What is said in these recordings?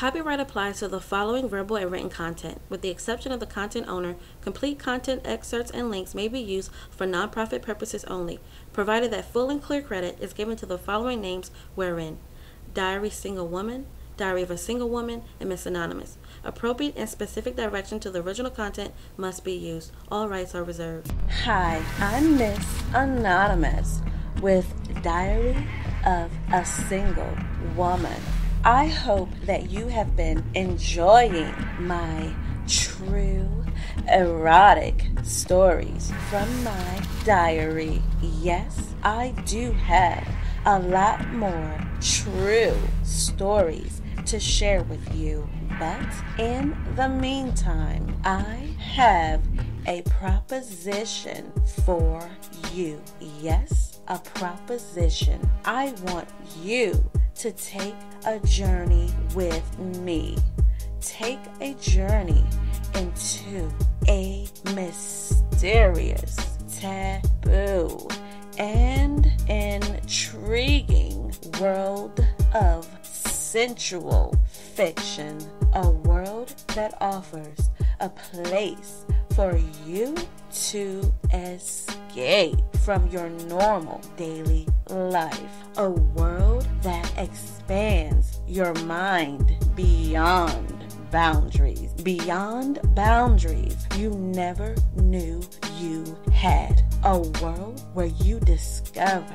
Copyright applies to the following verbal and written content. With the exception of the content owner, complete content excerpts and links may be used for nonprofit purposes only, provided that full and clear credit is given to the following names wherein: Diary Single Woman, Diary of a Single Woman, and Miss Anonymous. Appropriate and specific direction to the original content must be used. All rights are reserved. Hi, I'm Miss Anonymous with Diary of a Single Woman. I hope that you have been enjoying my true erotic stories from my diary. Yes, I do have a lot more true stories to share with you. But in the meantime, I have a proposition for you. Yes, a proposition. I want you to take a journey with me. Take a journey into a mysterious, taboo, and intriguing world of sensual fiction. A world that offers a place for you to escape from your normal daily life. A world that expands your mind beyond boundaries. Beyond boundaries you never knew you had. A world where you discover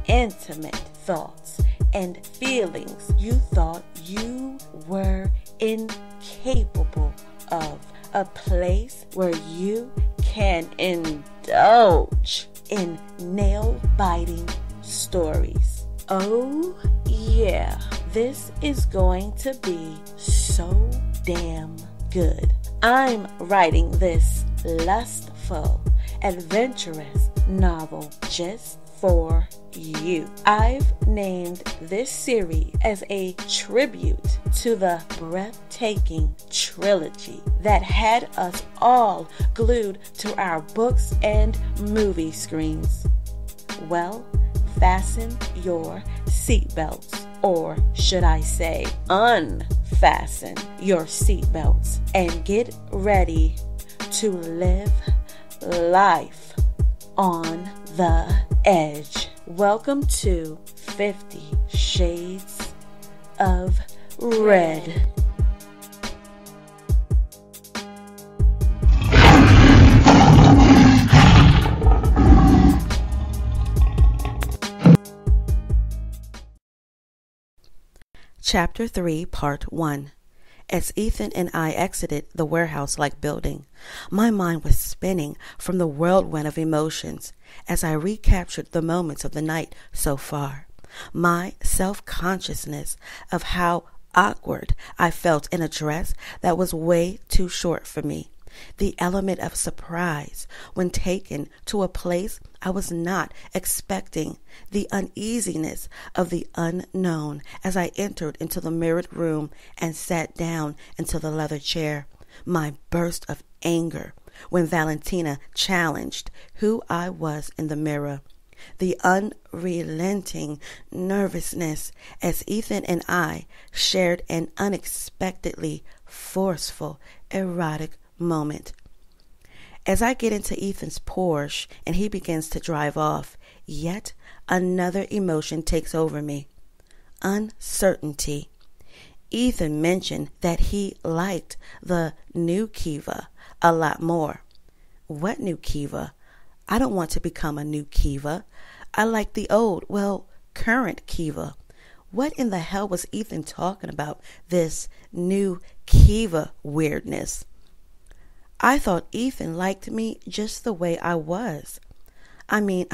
intimate thoughts and feelings you thought you were incapable of. A place where you can indulge in nail-biting stories. Oh yeah, this is going to be so damn good. I'm writing this lustful, adventurous novel just for you. I've named this series as a tribute to the breathtaking trilogy that had us all glued to our books and movie screens. Well, fasten your seatbelts, or should I say unfasten your seatbelts, and get ready to live life on the edge. Welcome to 50 Shades of Red. Chapter 3, Part 1. As Ethan and I exited the warehouse-like building, my mind was spinning from the whirlwind of emotions as I recaptured the moments of the night so far. My self-consciousness of how awkward I felt in a dress that was way too short for me. The element of surprise when taken to a place I was not expecting. The uneasiness of the unknown as I entered into the mirrored room and sat down into the leather chair. My burst of anger when Valentina challenged who I was in the mirror. The unrelenting nervousness as Ethan and I shared an unexpectedly forceful, erotic moment. As I get into Ethan's Porsche and he begins to drive off, yet another emotion takes over me. Uncertainty. Ethan mentioned that he liked the new Keeva a lot more. What new Keeva? I don't want to become a new Keeva. I like the old, current Keeva. What in the hell was Ethan talking about, this new Keeva weirdness? I thought Ethan liked me just the way I was. I mean,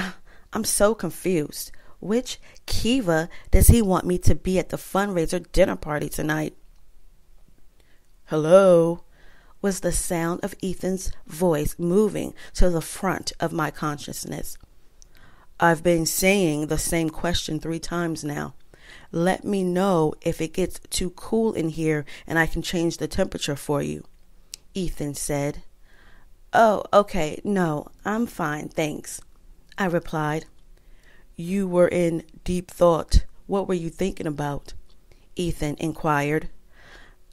I'm so confused. Which Keeva does he want me to be at the fundraiser dinner party tonight? Hello, was the sound of Ethan's voice moving to the front of my consciousness. I've been saying the same question 3 times now. Let me know if it gets too cool in here and I can change the temperature for you. Ethan said. Oh, okay, no, I'm fine, thanks, I replied. You were in deep thought. What were you thinking about? Ethan inquired.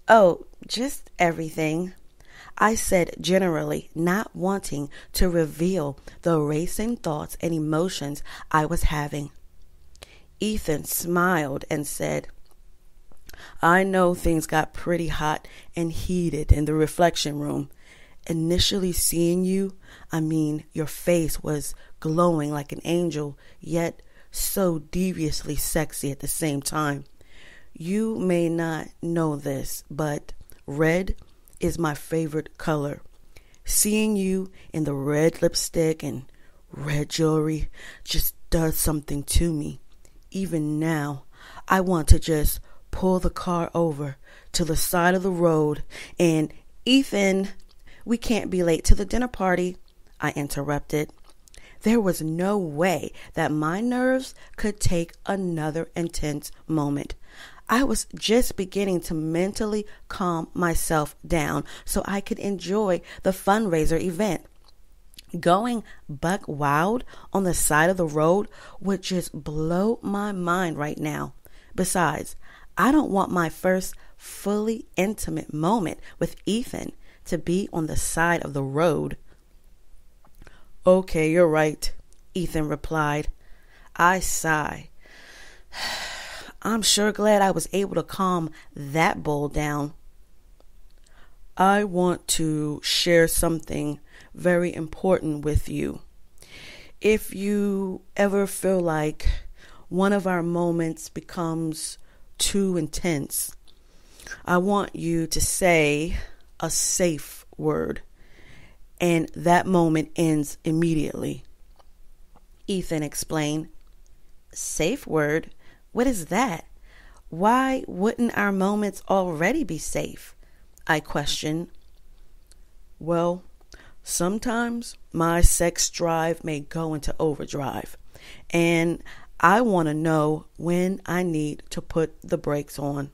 Oh, just everything, I said generally, not wanting to reveal the racing thoughts and emotions I was having. Ethan smiled and said, I know things got pretty hot and heated in the reflection room. Initially seeing you, your face was glowing like an angel, yet so deviously sexy at the same time. You may not know this, but red is my favorite color. Seeing you in the red lipstick and red jewelry just does something to me. Even now, I want to just pull the car over to the side of the road and, Ethan, we can't be late to the dinner party, I interrupted. There was no way that my nerves could take another intense moment. I was just beginning to mentally calm myself down so I could enjoy the fundraiser event. Going buck wild on the side of the road would just blow my mind right now. Besides, I don't want my first fully intimate moment with Ethan to be on the side of the road. Okay, you're right, Ethan replied. I sighed. I'm sure glad I was able to calm that bull down. I want to share something very important with you. If you ever feel like one of our moments becomes too intense, I want you to say a safe word, and that moment ends immediately. Ethan explained. Safe word? What is that? Why wouldn't our moments already be safe? I questioned. Well, sometimes my sex drive may go into overdrive, and I want to know when I need to put the brakes on.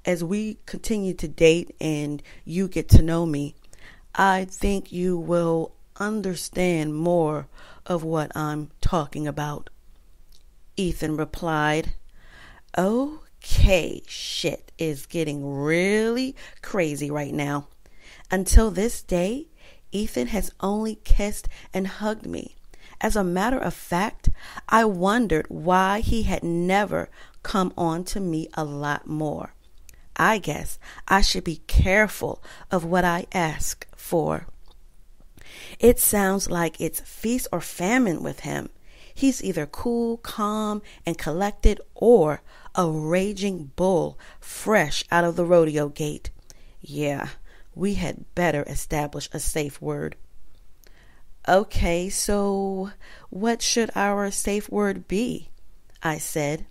As we continue to date and you get to know me, I think you will understand more of what I'm talking about. Ethan replied. Okay, shit is getting really crazy right now. Until this day, Ethan has only kissed and hugged me. As a matter of fact, I wondered why he had never come on to me a lot more. I guess I should be careful of what I ask for. It sounds like it's feast or famine with him. He's either cool, calm, and collected, or a raging bull fresh out of the rodeo gate. Yeah, we had better establish a safe word. Okay, so what should our safe word be? I said.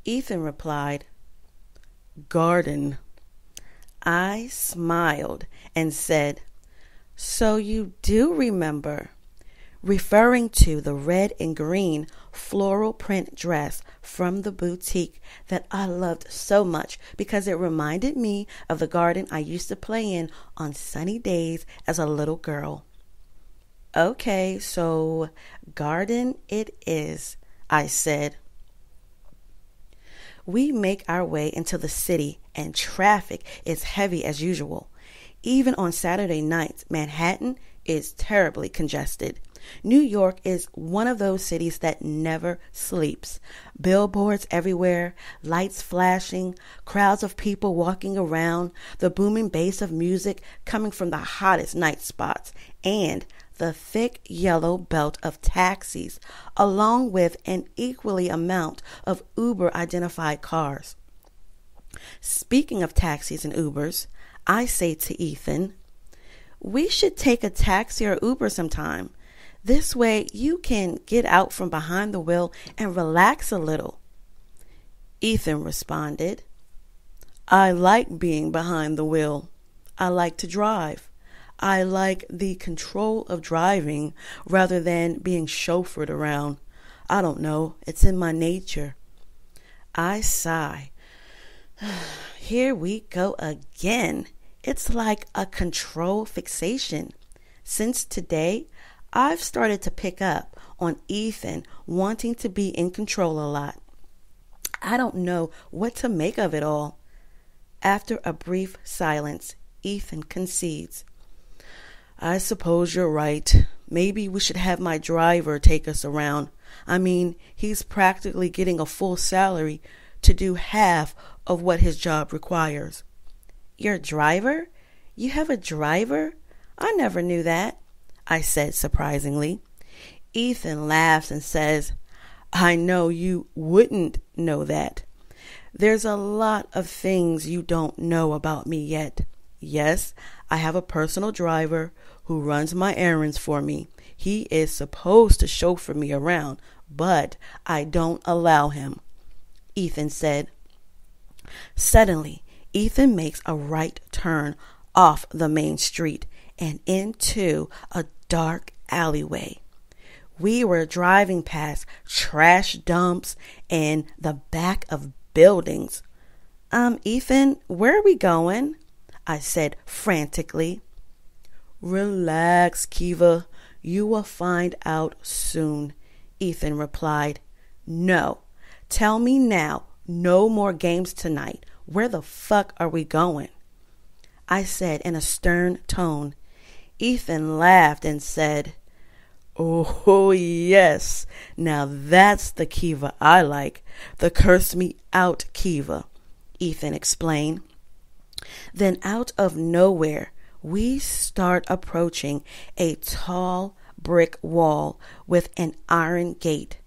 Ethan replied, garden. I smiled and said, so you do remember, referring to the red and green floral print dress from the boutique that I loved so much because it reminded me of the garden I used to play in on sunny days as a little girl. Okay, so garden it is, I said. We make our way into the city and traffic is heavy as usual. Even on Saturday nights, Manhattan is terribly congested. New York is one of those cities that never sleeps. Billboards everywhere, lights flashing, crowds of people walking around, the booming bass of music coming from the hottest night spots, and the thick yellow belt of taxis, along with an equally amount of Uber-identified cars. Speaking of taxis and Ubers, I say to Ethan, we should take a taxi or Uber sometime. This way you can get out from behind the wheel and relax a little. Ethan responded, I like being behind the wheel. I like to drive. I like the control of driving rather than being chauffeured around. I don't know. It's in my nature. I sigh. Here we go again. It's like a control fixation. Since today, I've started to pick up on Ethan wanting to be in control a lot. I don't know what to make of it all. After a brief silence, Ethan concedes. I suppose you're right. Maybe we should have my driver take us around. I mean, he's practically getting a full salary to do half of what his job requires. Your driver? You have a driver? I never knew that, I said surprisingly. Ethan laughs and says, I know you wouldn't know that. There's a lot of things you don't know about me yet. Yes, I have a personal driver who runs my errands for me. He is supposed to chauffeur me around, but I don't allow him, Ethan said. Suddenly, Ethan makes a right turn off the main street and into a dark alleyway. We were driving past trash dumps and the back of buildings. Ethan, where are we going? I said frantically. Relax, Keeva. You will find out soon, Ethan replied. No. Tell me now. No more games tonight. Where the fuck are we going? I said in a stern tone. Ethan laughed and said, Oh, yes. Now that's the Keeva I like. The curse me out Keeva, Ethan explained. Then out of nowhere, we start approaching a tall brick wall with an iron gate.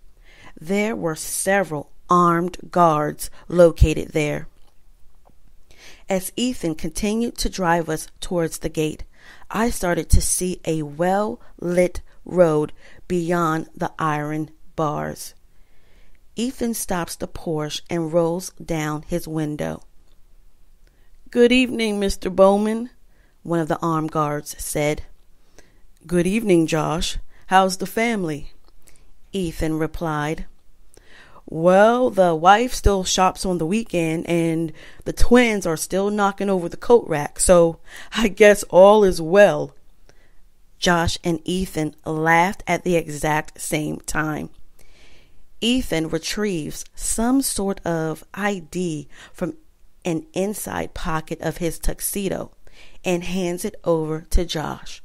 There were several armed guards located there. As Ethan continued to drive us towards the gate, I started to see a well-lit road beyond the iron bars. Ethan stops the Porsche and rolls down his window. Good evening, Mr. Bowman, one of the armed guards said. Good evening, Josh. How's the family? Ethan replied. Well, the wife still shops on the weekend and the twins are still knocking over the coat rack, so I guess all is well. Josh and Ethan laughed at the exact same time. Ethan retrieves some sort of ID from an inside pocket of his tuxedo and hands it over to Josh.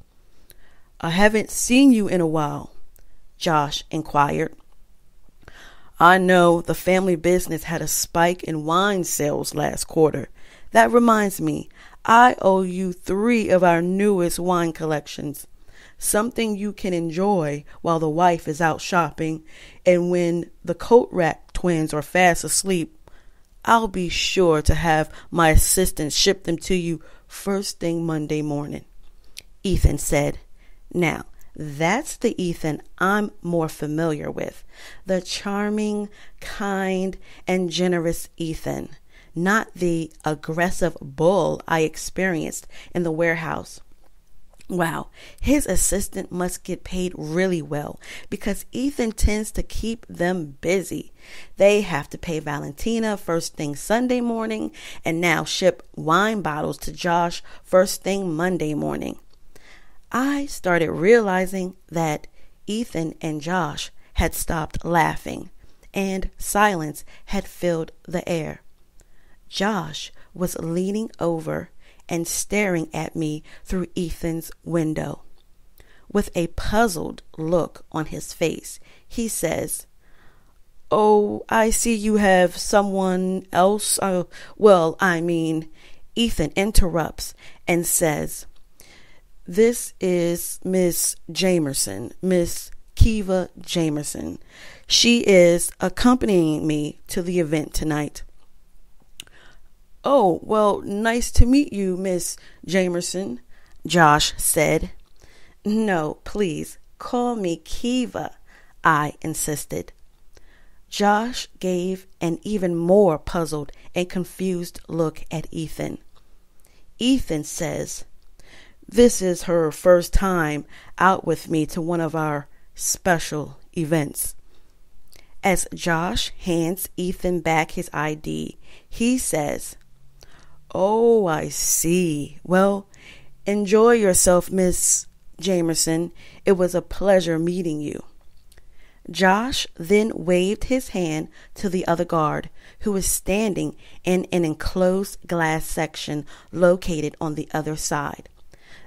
I haven't seen you in a while, Josh inquired. I know the family business had a spike in wine sales last quarter. That reminds me, I owe you 3 of our newest wine collections. Something you can enjoy while the wife is out shopping, and when the coat rack twins are fast asleep, I'll be sure to have my assistant ship them to you first thing Monday morning, Ethan said. Now, that's the Ethan I'm more familiar with, the charming, kind, and generous Ethan, not the aggressive bull I experienced in the warehouse. Wow, his assistant must get paid really well because Ethan tends to keep them busy. They have to pay Valentina first thing Sunday morning and now ship wine bottles to Josh first thing Monday morning. I started realizing that Ethan and Josh had stopped laughing and silence had filled the air. Josh was leaning over and staring at me through Ethan's window. With a puzzled look on his face, he says, Oh, I see you have someone else. Ethan interrupts and says, This is Miss Jamerson, Miss Keeva Jamerson. She is accompanying me to the event tonight. Oh, well, nice to meet you, Miss Jamerson, Josh said. No, please, call me Keeva, I insisted. Josh gave an even more puzzled and confused look at Ethan. Ethan says, This is her first time out with me to one of our special events. As Josh hands Ethan back his ID, he says, Oh, I see. Well, enjoy yourself, Miss Jamerson. It was a pleasure meeting you. Josh then waved his hand to the other guard, who was standing in an enclosed glass section located on the other side.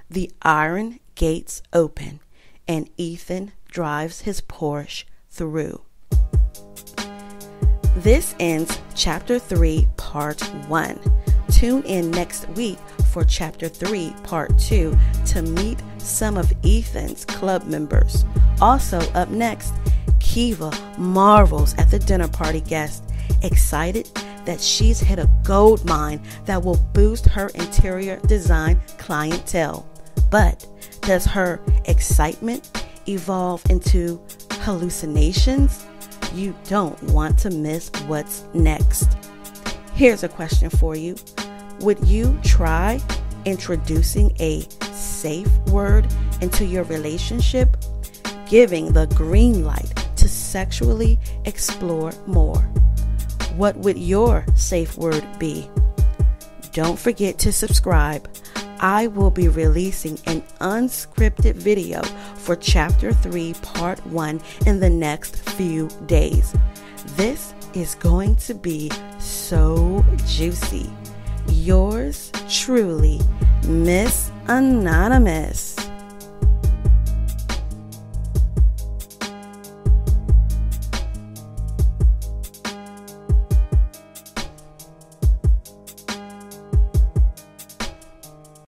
The iron gates open, and Ethan drives his Porsche through. This ends Chapter 3, Part 1. Tune in next week for Chapter 3, Part 2 to meet some of Ethan's club members. Also up next, Keeva marvels at the dinner party guest, excited that she's hit a gold mine that will boost her interior design clientele. But does her excitement evolve into hallucinations? You don't want to miss what's next. Here's a question for you. Would you try introducing a safe word into your relationship, giving the green light to sexually explore more? What would your safe word be? Don't forget to subscribe. I will be releasing an unscripted video for Chapter 3, Part 1 in the next few days. This is going to be so juicy. Yours truly, Miss Anonymous.